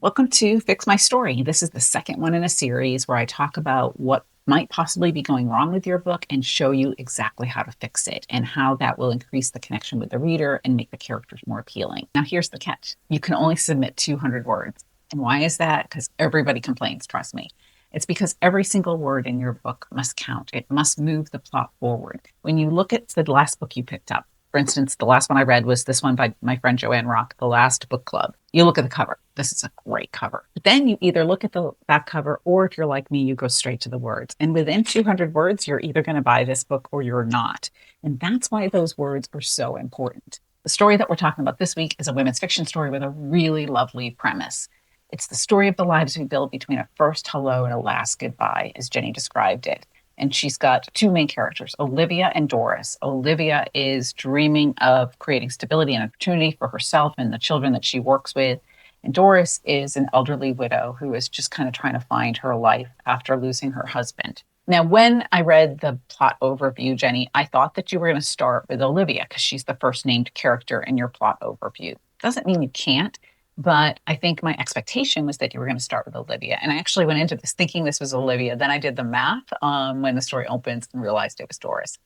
Welcome to Fix My Story. This is the second one in a series where I talk about what might possibly be going wrong with your book and show you exactly how to fix it and how that will increase the connection with the reader and make the characters more appealing. Now, here's the catch. You can only submit 200 words. And why is that? Because everybody complains, trust me. It's because every single word in your book must count. It must move the plot forward. When you look at the last book you picked up, for instance, the last one I read was this one by my friend Joanne Rock, The Last Book Club. You look at the cover. This is a great cover. But then you either look at the back cover, or if you're like me, you go straight to the words. And within 200 words, you're either going to buy this book or you're not. And that's why those words are so important. The story that we're talking about this week is a women's fiction story with a really lovely premise. It's the story of the lives we build between a first hello and a last goodbye, as Jenny described it. And she's got two main characters, Olivia and Doris. Olivia is dreaming of creating stability and opportunity for herself and the children that she works with. And Doris is an elderly widow who is just kind of trying to find her life after losing her husband. Now, when I read the plot overview, Jenny, I thought that you were going to start with Olivia because she's the first named character in your plot overview. Doesn't mean you can't. But I think my expectation was that you were going to start with Olivia. And I actually went into this thinking this was Olivia. Then I did the math when the story opens and realized it was Doris.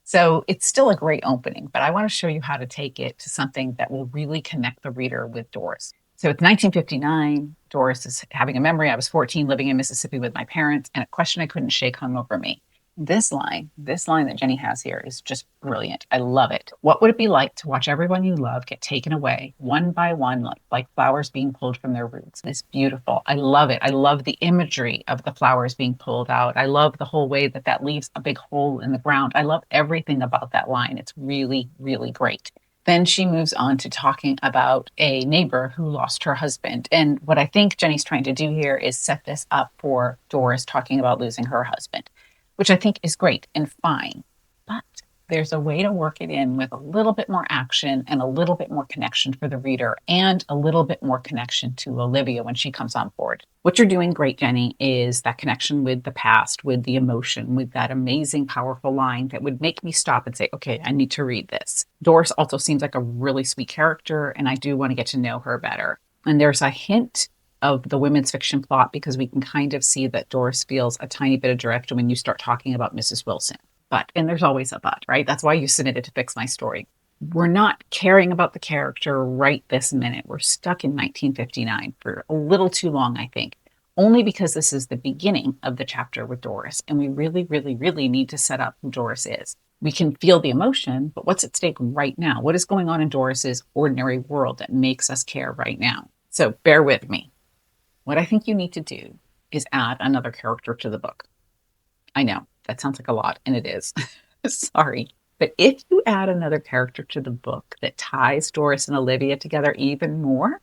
So it's still a great opening, but I want to show you how to take it to something that will really connect the reader with Doris. So it's 1959. Doris is having a memory. I was 14, living in Mississippi with my parents, and a question I couldn't shake hung over me. This line that Jenny has here is just brilliant. I love it. What would it be like to watch everyone you love get taken away one by one, like flowers being pulled from their roots? It's beautiful. I love it. I love the imagery of the flowers being pulled out. I love the whole way that leaves a big hole in the ground. I love everything about that line. It's really, really great. Then she moves on to talking about a neighbor who lost her husband. And what I think Jenny's trying to do here is set this up for Doris talking about losing her husband, which I think is great and fine. But there's a way to work it in with a little bit more action and a little bit more connection for the reader and a little bit more connection to Olivia when she comes on board. What you're doing great, Jenny, is that connection with the past, with the emotion, with that amazing, powerful line that would make me stop and say, okay, I need to read this. Doris also seems like a really sweet character, and I do want to get to know her better. And there's a hint of the women's fiction plot because we can kind of see that Doris feels a tiny bit adrift when you start talking about Mrs. Wilson. But, and there's always a but, right? That's why you submitted to Fix My Story. We're not caring about the character right this minute. We're stuck in 1959 for a little too long, I think, only because this is the beginning of the chapter with Doris. And we really, really, really need to set up who Doris is. We can feel the emotion, but what's at stake right now? What is going on in Doris's ordinary world that makes us care right now? So bear with me. What I think you need to do is add another character to the book. I know that sounds like a lot, and it is. Sorry. But if you add another character to the book that ties Doris and Olivia together even more,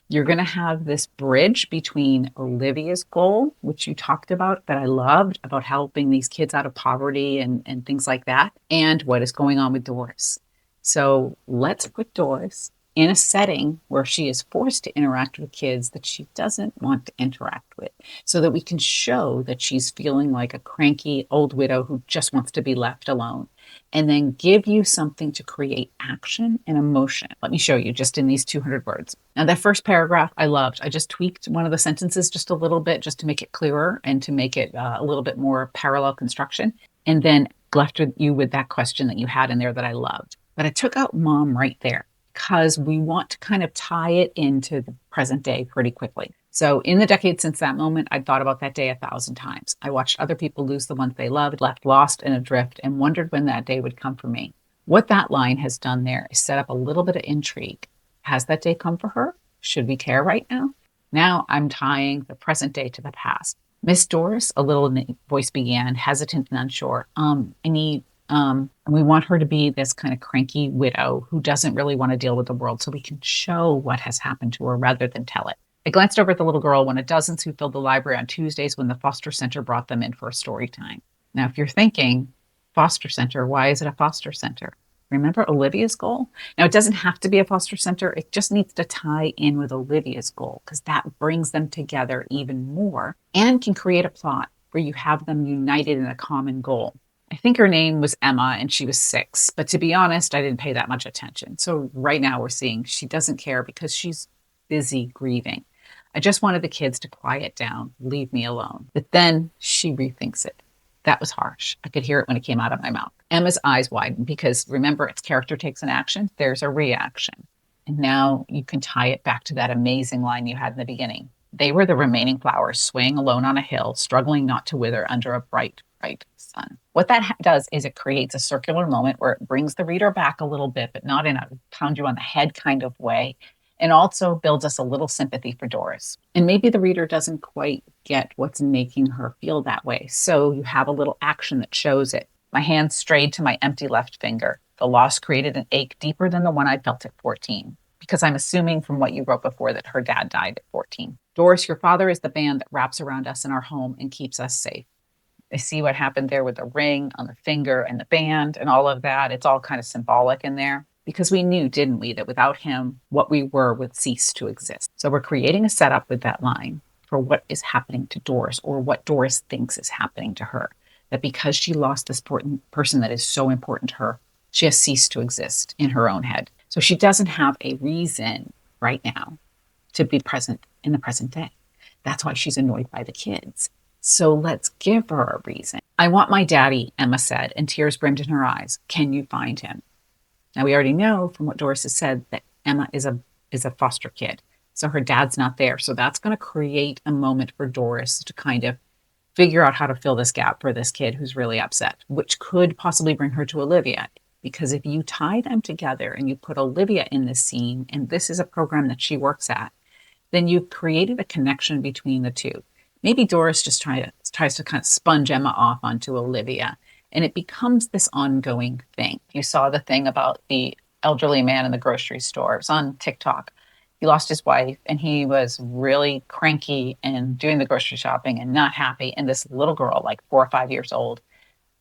you're going to have this bridge between Olivia's goal, which you talked about, that I loved, about helping these kids out of poverty and things like that, and what is going on with Doris. So let's put Doris in a setting where she is forced to interact with kids that she doesn't want to interact with, so that we can show that she's feeling like a cranky old widow who just wants to be left alone, and then give you something to create action and emotion. Let me show you just in these 200 words. Now, that first paragraph I loved. I just tweaked one of the sentences just a little bit just to make it clearer and to make it a little bit more parallel construction, and then left you with that question that you had in there that I loved. But I took out mom right there, because we want to kind of tie it into the present day pretty quickly. So in the decade since that moment, I'd thought about that day 1,000 times. I watched other people lose the ones they loved, left lost and adrift, and wondered when that day would come for me. What that line has done there is set up a little bit of intrigue. Has that day come for her? Should we care right now? Now I'm tying the present day to the past. Miss Doris, a little voice began, hesitant and unsure. And we want her to be this kind of cranky widow who doesn't really want to deal with the world, so we can show what has happened to her rather than tell it. I glanced over at the little girl, one of dozens who filled the library on Tuesdays when the foster center brought them in for a story time. Now, if you're thinking, foster center, why is it a foster center? Remember Olivia's goal? Now, it doesn't have to be a foster center. It just needs to tie in with Olivia's goal, because that brings them together even more and can create a plot where you have them united in a common goal. I think her name was Emma and she was 6, but to be honest, I didn't pay that much attention. So right now we're seeing she doesn't care because she's busy grieving. I just wanted the kids to quiet down, leave me alone. But then she rethinks it. That was harsh. I could hear it when it came out of my mouth. Emma's eyes widened because remember, its character takes an action, there's a reaction. And now you can tie it back to that amazing line you had in the beginning. They were the remaining flowers swaying alone on a hill, struggling not to wither under a bright, bright sun. What that does is it creates a circular moment where it brings the reader back a little bit, but not in a pound you on the head kind of way, and also builds us a little sympathy for Doris. And maybe the reader doesn't quite get what's making her feel that way. So you have a little action that shows it. My hand strayed to my empty left finger. The loss created an ache deeper than the one I felt at 14. Because I'm assuming from what you wrote before that her dad died at 14. Doris, your father is the band that wraps around us in our home and keeps us safe. I see what happened there with the ring on the finger and the band and all of that. It's all kind of symbolic in there. Because we knew, didn't we, that without him, what we were would cease to exist. So we're creating a setup with that line for what is happening to Doris or what Doris thinks is happening to her. That because she lost this important person that is so important to her, she has ceased to exist in her own head. So she doesn't have a reason right now to be present in the present day. That's why she's annoyed by the kids. So let's give her a reason. I want my daddy, Emma said, and tears brimmed in her eyes. Can you find him? Now, we already know from what Doris has said that Emma is a foster kid. So her dad's not there. So that's going to create a moment for Doris to kind of figure out how to fill this gap for this kid who's really upset, which could possibly bring her to Olivia. Because if you tie them together and you put Olivia in this scene, and this is a program that she works at, then you've created a connection between the two. Maybe Doris just tries to kind of sponge Emma off onto Olivia. And it becomes this ongoing thing. You saw the thing about the elderly man in the grocery store. It was on TikTok. He lost his wife and he was really cranky and doing the grocery shopping and not happy. And this little girl, like 4 or 5 years old,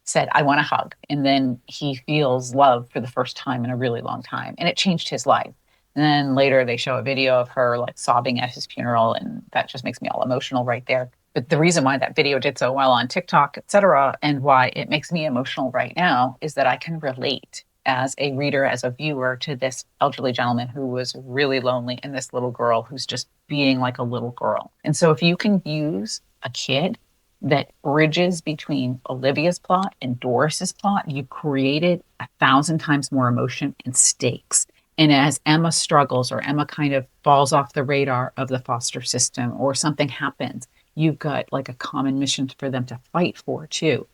said, I want a hug. And then he feels love for the first time in a really long time. And it changed his life. And then later they show a video of her like sobbing at his funeral. And that just makes me all emotional right there. But the reason why that video did so well on TikTok, et cetera, and why it makes me emotional right now is that I can relate as a reader, as a viewer to this elderly gentleman who was really lonely and this little girl who's just being like a little girl. And so if you can use a kid that bridges between Olivia's plot and Doris's plot, you created 1,000 times more emotion and stakes. And as Emma struggles or Emma kind of falls off the radar of the foster system or something happens, you've got like a common mission for them to fight for too.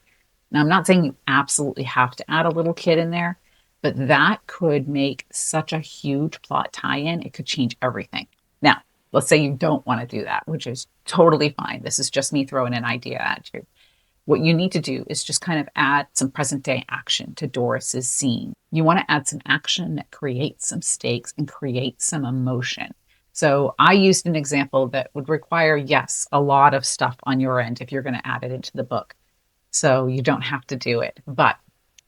Now, I'm not saying you absolutely have to add a little kid in there, but that could make such a huge plot tie-in. It could change everything. Now, let's say you don't want to do that, which is totally fine. This is just me throwing an idea at you. What you need to do is just kind of add some present day action to Doris's scene. You want to add some action that creates some stakes and creates some emotion. So I used an example that would require, yes, a lot of stuff on your end if you're going to add it into the book. So you don't have to do it, but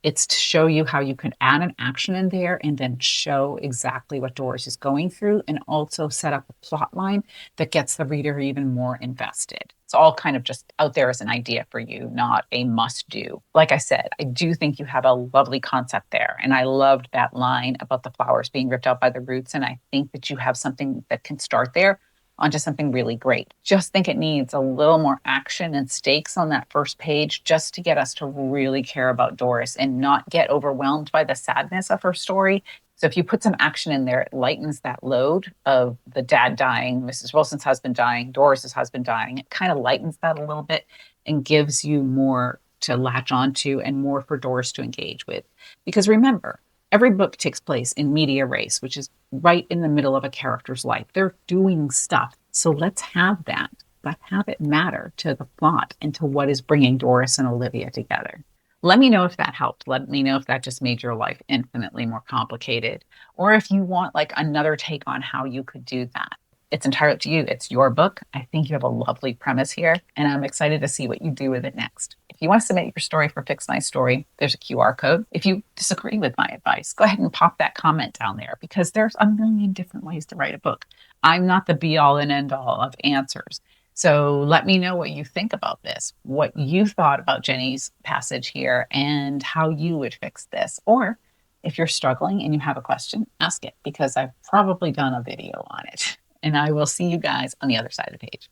it's to show you how you can add an action in there and then show exactly what Doris is going through and also set up a plot line that gets the reader even more invested. It's all kind of just out there as an idea for you, not a must do. Like I said, I do think you have a lovely concept there. And I loved that line about the flowers being ripped out by the roots. And I think that you have something that can start there onto something really great. Just think it needs a little more action and stakes on that first page just to get us to really care about Doris and not get overwhelmed by the sadness of her story. So if you put some action in there, it lightens that load of the dad dying, Mrs. Wilson's husband dying, Doris's husband dying. It kind of lightens that a little bit and gives you more to latch onto and more for Doris to engage with. Because remember, every book takes place in media res, which is right in the middle of a character's life. They're doing stuff. So let's have that, but have it matter to the plot and to what is bringing Doris and Olivia together. Let me know if that helped. Let me know if that just made your life infinitely more complicated, or if you want like another take on how you could do that. It's entirely up to you. It's your book. I think you have a lovely premise here, and I'm excited to see what you do with it next. If you want to submit your story for Fix My Story, there's a QR code. If you disagree with my advice, go ahead and pop that comment down there because there's a million different ways to write a book. I'm not the be all and end all of answers. So let me know what you think about this, what you thought about Jenny's passage here and how you would fix this. Or if you're struggling and you have a question, ask it because I've probably done a video on it. And I will see you guys on the other side of the page.